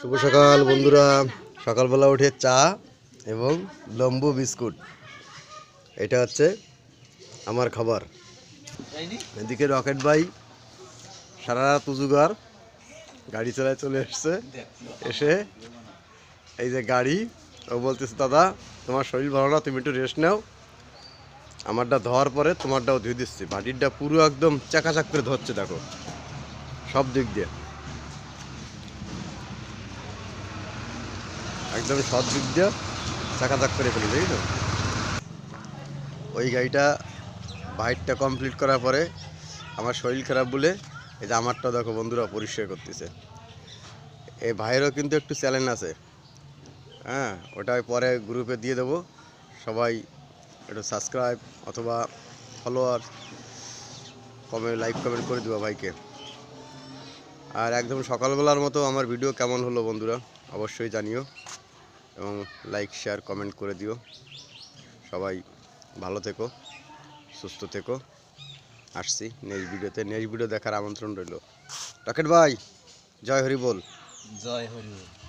শুভ সকাল বন্ধুরা। সকালবেলা উঠে চা এবং লম্বু বিস্কুট, এটা হচ্ছে আমার খাবার। এদিকে রকেট ভাই সারা রাত উজুগার গাড়ি চালায় চলে এসছে। এসে এই যে গাড়ি, ও বলতেছে দাদা তোমার শরীর ভালো না, তুমি একটু রেস্ট নাও, আমারটা ধোয়ার পরে তোমারটাও ধুয়ে দিচ্ছি। বাটিরটা পুরো একদম চাকাচাক করে ধরছে, দেখো সব দিক দিয়ে একদম সব দিক দিয়ে চাকাচাক করে ফেলি, তাই তো। ওই গাড়িটা বাইকটা কমপ্লিট করার পরে আমার শরীর খারাপ বলে এই যে আমারটা দেখো বন্ধুরা পরিষ্কার করতেছে। এই ভাইয়েরও কিন্তু একটু চ্যালেঞ্জ আছে, হ্যাঁ, ওটা পরে গ্রুপে দিয়ে দেবো। সবাই একটু সাবস্ক্রাইব অথবা ফলোয়ার কমেন্ট লাইক কমেন্ট করে দেবো ভাইকে। আর একদম সকালবেলার মতো আমার ভিডিও কেমন হলো বন্ধুরা অবশ্যই জানিও, এবং লাইক শেয়ার কমেন্ট করে দিও। সবাই ভালো থেকো, সুস্থ থেকো। আসছি নেক্সট ভিডিওতে, নেক্সট ভিডিও দেখার আমন্ত্রণ রইল। রকেট ভাই জয় হরি বল। জয় হরি বল।